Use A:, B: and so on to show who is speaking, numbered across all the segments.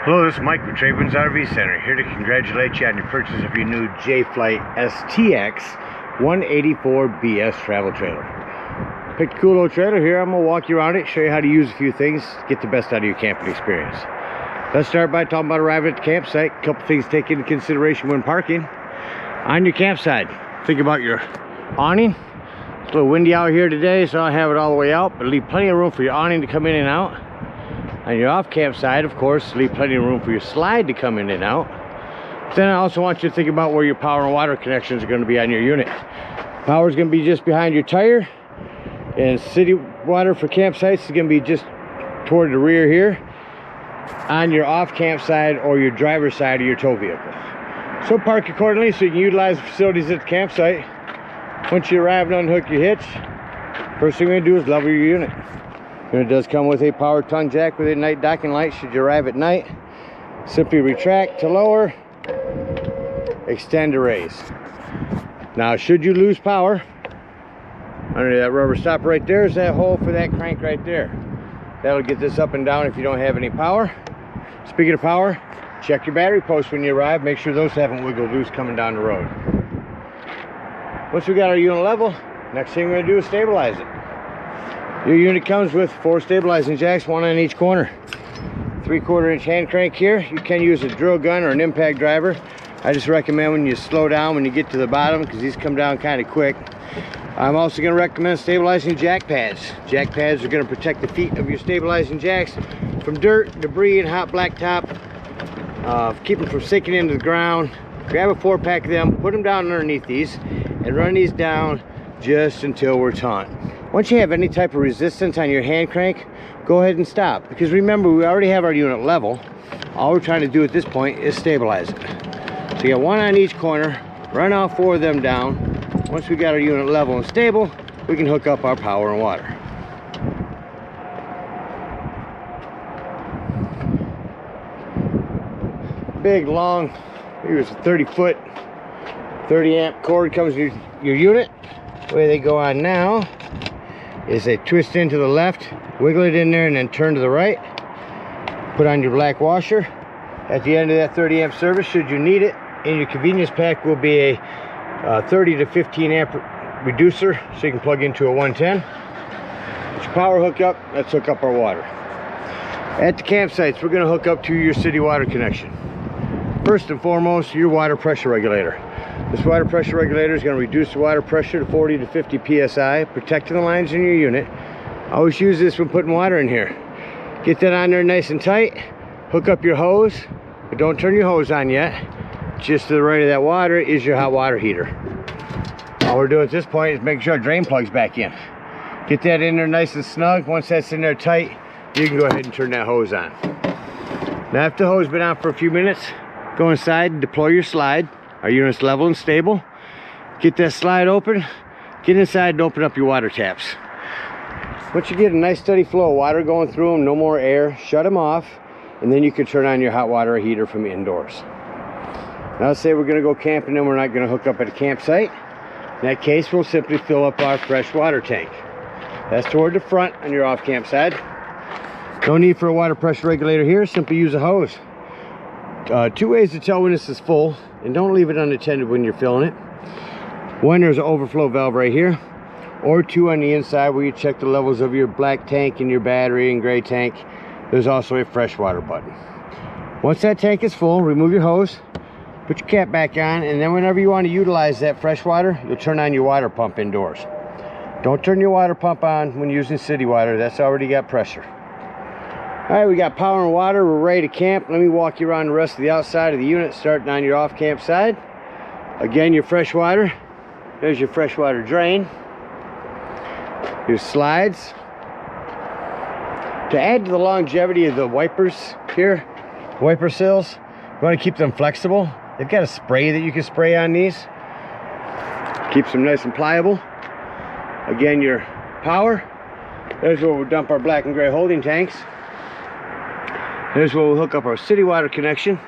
A: Hello, this is Mike with TradeWinds RV Center, here to congratulate you on your purchase of your new JAYFLIGHT STX 184BS travel trailer. Picked a cool little trailer here. I'm going to walk you around it, show you how to use a few things, get the best out of your camping experience. Let's start by talking about arriving at the campsite. A couple things to take into consideration when parking. On your campsite, think about your awning. It's a little windy out here today, so I have it all the way out, but leave plenty of room for your awning to come in and out. On your off campsite, of course, leave plenty of room for your slide to come in and out. Then I also want you to think about where your power and water connections are going to be on your unit. Power is going to be just behind your tire, and city water for campsites is going to be just toward the rear here on your off campsite or your driver's side of your tow vehicle. So park accordingly so you can utilize the facilities at the campsite. Once you arrive and unhook your hitch, first thing we're going to do is level your unit. It does come with a power tongue jack with a night docking light should you arrive at night. Simply retract to lower, extend to raise. Now should you lose power, under that rubber stop right there is that hole for that crank right there. That'll get this up and down if you don't have any power. Speaking of power, check your battery posts when you arrive. Make sure those haven't wiggled loose coming down the road. Once we got our unit level, next thing we're going to do is stabilize it. Your unit comes with 4 stabilizing jacks, 1 on each corner. 3/4 inch hand crank here. You can use a drill gun or an impact driver. I just recommend when you slow down when you get to the bottom, because these come down kind of quick. I'm also going to recommend stabilizing jack pads. Jack pads are going to protect the feet of your stabilizing jacks from dirt, debris, and hot blacktop. Keep them from sinking into the ground. Grab a 4-pack of them, put them down underneath these, and run these down just until we're taut. Once you have any type of resistance on your hand crank, go ahead and stop, because remember, we already have our unit level. All we're trying to do at this point is stabilize it. So you got 1 on each corner, run all 4 of them down. Once we got our unit level and stable, we can hook up our power and water. Big, long, maybe it's a 30-foot, 30-amp cord comes with your unit. The way they go on now is they twist into the left, wiggle it in there, and then turn to the right. Put on your black washer. At the end of that 30-amp service, should you need it, in your convenience pack will be a 30 to 15 amp reducer, so you can plug into a 110. Get your power hooked up. Let's hook up our water. At the campsites, we're going to hook up to your city water connection. First and foremost, your water pressure regulator. This water pressure regulator is going to reduce the water pressure to 40 to 50 psi, protecting the lines in your unit. Always use this when putting water in here. Get that on there nice and tight. Hook up your hose, but don't turn your hose on yet. Just to the right of that water is your hot water heater. All we're doing at this point is making sure our drain plug's back in. Get that in there nice and snug. Once that's in there tight, you can go ahead and turn that hose on. Now after the hose has been on for a few minutes, go inside and deploy your slide. Our unit's level and stable. Get that slide open, get inside and open up your water taps. Once you get a nice steady flow of water going through them, no more air, shut them off, and then you can turn on your hot water heater from indoors. Now let's say we're gonna go camping and we're not gonna hook up at a campsite. In that case, we'll simply fill up our fresh water tank. That's toward the front on your off campsite. No need for a water pressure regulator here, simply use a hose. 2 ways to tell when this is full, and don't leave it unattended when you're filling it. 1, there's an overflow valve right here, or 2 on the inside where you check the levels of your black tank and your battery and gray tank. There's also a freshwater button. Once that tank is full, remove your hose, put your cap back on, and then whenever you want to utilize that fresh water, you'll turn on your water pump indoors. Don't turn your water pump on when using city water. That's already got pressure. All right, we got power and water. We're ready to camp. Let me walk you around the rest of the outside of the unit, starting on your off camp side. Again, your fresh water. There's your freshwater drain. Your slides. To add to the longevity of the wipers here, wiper sills, you want to keep them flexible. They've got a spray that you can spray on these. Keeps them nice and pliable. Again, your power. There's where we'll dump our black and gray holding tanks. Here's where we'll hook up our city water connection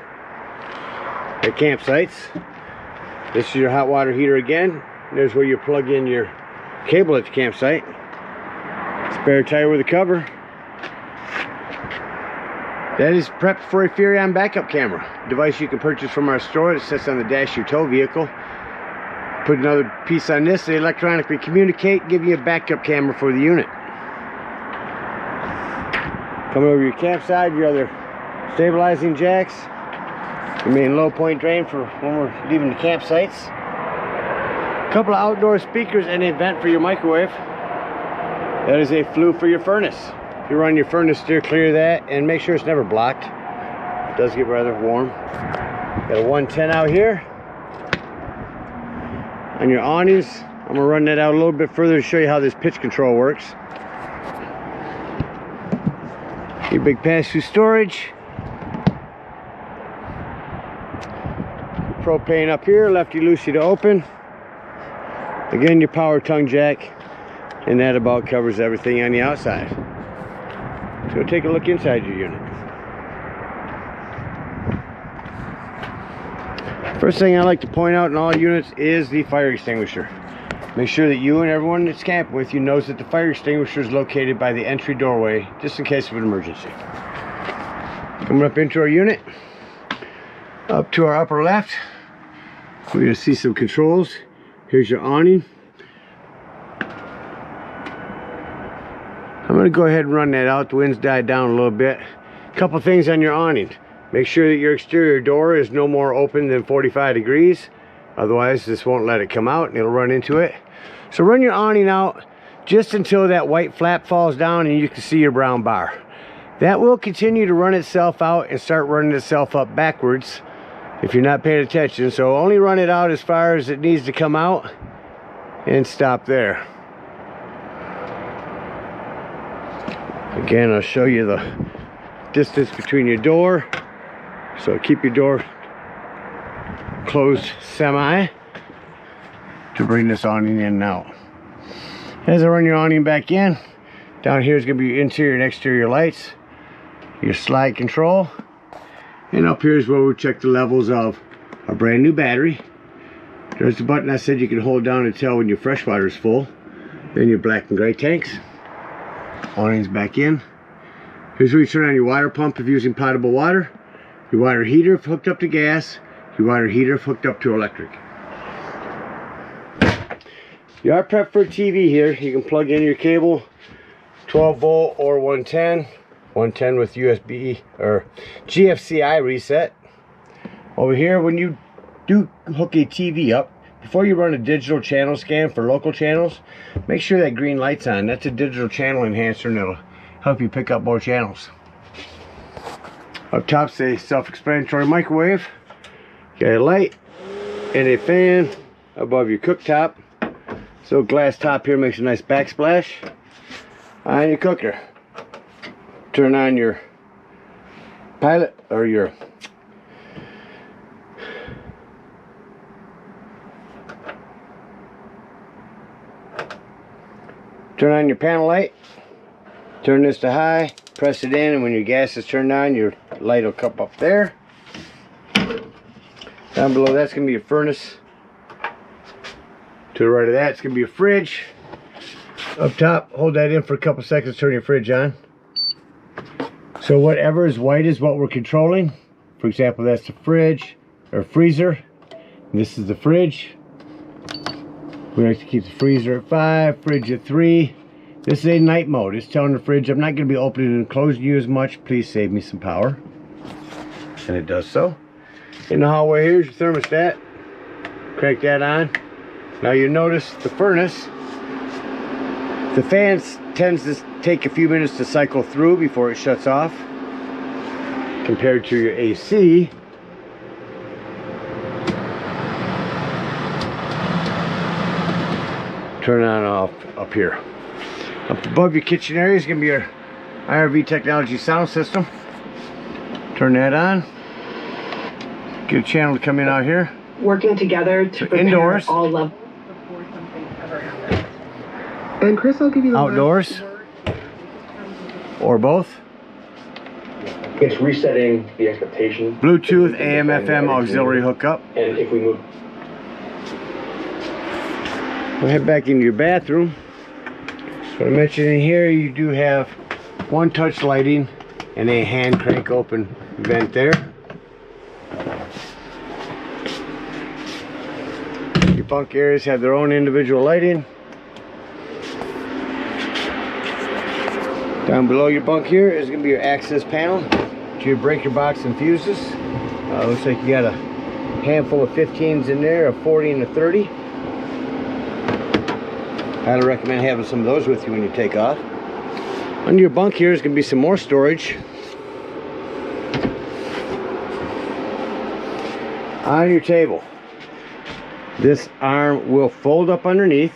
A: at campsites. This is your hot water heater again. There's where you plug in your cable at the campsite. Spare tire with a cover. That is prepped for a Furion backup camera. Device you can purchase from our store. It sits on the dash of your tow vehicle. Put another piece on this, they electronically communicate, give you a backup camera for the unit. Coming over your campsite, your other stabilizing jacks, your main low point drain for when we're leaving the campsites. A couple of outdoor speakers and a vent for your microwave. That is a flue for your furnace. If you run your furnace, steer clear of that and make sure it's never blocked. It does get rather warm. Got a 110 out here. On your awnings, I'm going to run that out a little bit further to show you how this pitch control works. Your big pass-through storage. Propane up here, lefty-loosey to open. Again, your power tongue jack. And that about covers everything on the outside. So take a look inside your unit. First thing I like to point out in all units is the fire extinguisher. Make sure that you and everyone that's camping with you knows that the fire extinguisher is located by the entry doorway, just in case of an emergency. Coming up into our unit, up to our upper left, we're going to see some controls. Here's your awning. I'm going to go ahead and run that out. The wind's died down a little bit. A couple things on your awning. Make sure that your exterior door is no more open than 45 degrees. Otherwise, this won't let it come out and it'll run into it. So run your awning out just until that white flap falls down and you can see your brown bar. That will continue to run itself out and start running itself up backwards if you're not paying attention. So only run it out as far as it needs to come out and stop there. Again, I'll show you the distance between your door. So keep your door closed semi to bring this awning in and out. As I run your awning back in, down here is going to be your interior and exterior lights, your slide control, and up here is where we'll check the levels of a brand new battery. There's the button I said you can hold down and tell when your fresh water is full. Then your black and gray tanks. Awning's back in. Here's where you turn on your water pump if you're using potable water, your water heater if hooked up to gas, your water heater if hooked up to electric. You are prepped for a TV here. You can plug in your cable, 12 volt or 110. 110 with USB or GFCI reset. Over here, when you do hook a TV up, before you run a digital channel scan for local channels, make sure that green light's on. That's a digital channel enhancer and it'll help you pick up more channels. Up top's a self-explanatory microwave. Got a light and a fan above your cooktop. So glass top here makes a nice backsplash. On your cooker, turn on your pilot or your turn on your panel light. Turn this to high, press it in, and when your gas is turned on, your light will come up there. Down below that's going to be your furnace. To the right of that, it's going to be a fridge. Up top, hold that in for a couple seconds, turn your fridge on. So whatever is white is what we're controlling. For example, that's the fridge or freezer. And this is the fridge. We like to keep the freezer at 5, fridge at 3. This is a night mode. It's telling the fridge, I'm not going to be opening and closing you as much. Please save me some power. And it does so. In the hallway, here's your thermostat. Crank that on. Now you notice the furnace. The fan tends to take a few minutes to cycle through before it shuts off. Compared to your AC. Turn on and off up here. Up above your kitchen area is going to be your RV technology sound system. Turn that on. Get a channel to come in out here.
B: Working together to prepare
A: indoors.
B: all levels before something ever happens. And Chris, I'll give you the
A: outdoors or both.
C: It's resetting the expectation.
A: Bluetooth, AM, FM, auxiliary hookup.
C: And if we move,
A: we'll head back into your bathroom. So I mentioned in here you do have one touch lighting and a hand crank open vent there. Your bunk areas have their own individual lighting. Down below your bunk here is going to be your access panel to your breaker box and fuses. Looks like you got a handful of 15s in there, a 40 and a 30. Highly recommend having some of those with you when you take off. Under your bunk here is going to be some more storage. On your table, this arm will fold up underneath,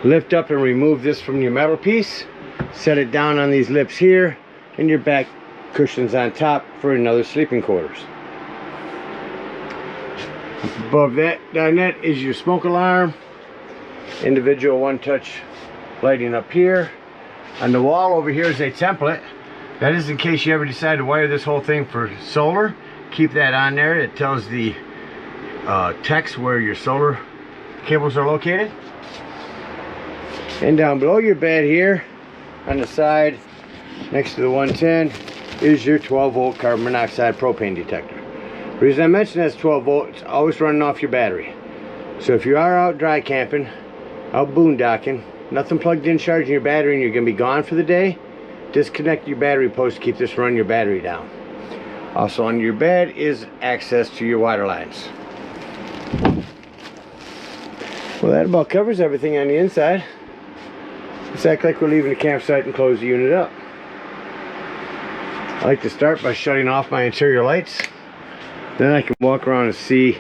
A: lift up and remove this from your metal piece, set it down on these lips here, and your back cushions on top for another sleeping quarters. Above that, down that is your smoke alarm, individual one-touch lighting up here. On the wall over here is a template. That is in case you ever decide to wire this whole thing for solar. Keep that on there. It tells the text where your solar cables are located. And down below your bed here, on the side, next to the 110, is your 12-volt carbon monoxide propane detector. The reason I mention that's 12 volt, it's always running off your battery. So if you are out dry camping, out boondocking, nothing plugged in charging your battery and you're going to be gone for the day, disconnect your battery post to keep this running your battery down. Also under your bed is access to your water lines. Well, that about covers everything on the inside. Let's act like we're leaving the campsite and close the unit up. I like to start by shutting off my interior lights. Then I can walk around and see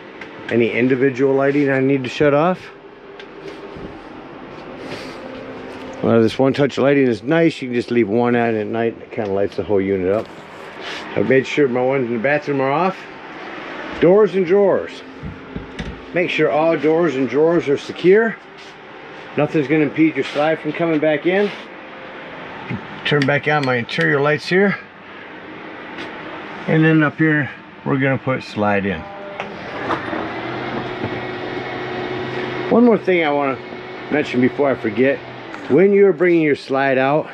A: any individual lighting I need to shut off. Well, this one-touch lighting is nice. You can just leave one on at night. It kind of lights the whole unit up. I've made sure my ones in the bathroom are off. Doors and drawers. Make sure all doors and drawers are secure. Nothing's going to impede your slide from coming back in. Turn back on my interior lights here. And then up here, we're going to put slide in. One more thing I want to mention before I forget. When you're bringing your slide out,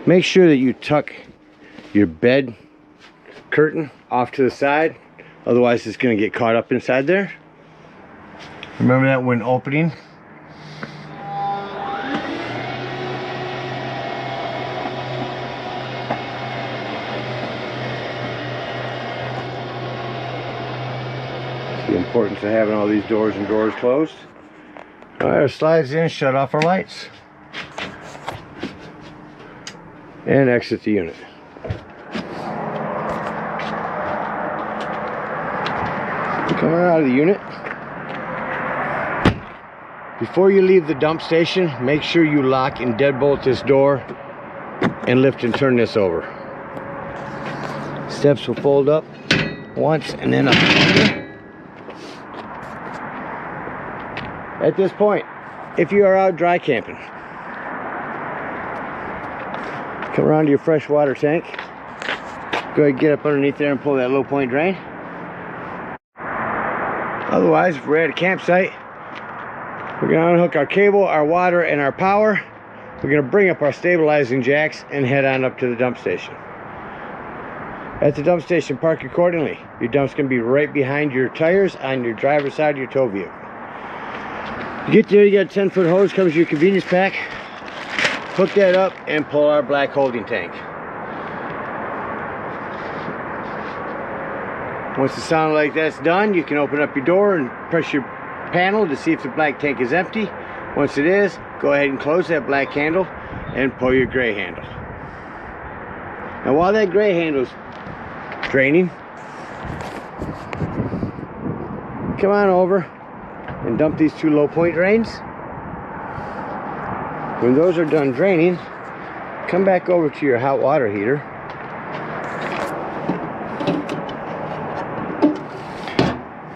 A: make sure that you tuck your bed curtain off to the side. Otherwise, it's going to get caught up inside there. Remember that when opening. The importance of having all these doors and drawers closed. All right, our slides in, shut off our lights, and exit the unit. Coming out of the unit. Before you leave the dump station, make sure you lock and deadbolt this door and lift and turn this over. Steps will fold up once and then up. At this point, if you are out dry camping, come around to your freshwater tank. Go ahead and get up underneath there and pull that low point drain. Otherwise, if we're at a campsite, we're going to unhook our cable, our water, and our power. We're going to bring up our stabilizing jacks and head on up to the dump station. At the dump station, park accordingly. Your dump's going to be right behind your tires on your driver's side of your tow vehicle. You get there, you got a 10-foot hose, comes with your convenience pack. Hook that up and pull our black holding tank. Once the sound like that's done, you can open up your door and press your panel to see if the black tank is empty. Once it is, go ahead and close that black handle and pull your gray handle. Now while that gray handle is draining, come on over and dump these two low point drains. When those are done draining, come back over to your hot water heater.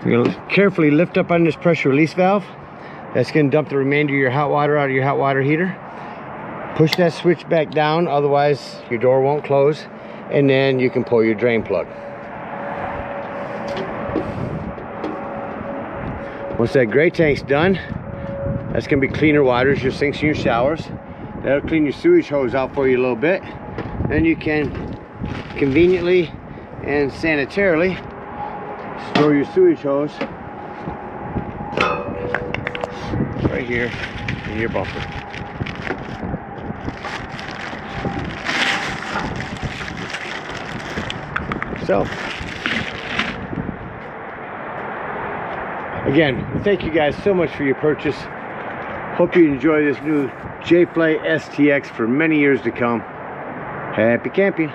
A: You're going to carefully lift up on this pressure release valve. That's going to dump the remainder of your hot water out of your hot water heater. Push that switch back down, otherwise your door won't close, and then you can pull your drain plug. Once that gray tank's done, that's going to be cleaner water as your sinks and your showers. That'll clean your sewage hose out for you a little bit. Then you can conveniently and sanitarily store your sewage hose right here in your bumper. So, again, thank you guys so much for your purchase. Hope you enjoy this new JAYFLIGHT STX for many years to come. Happy camping.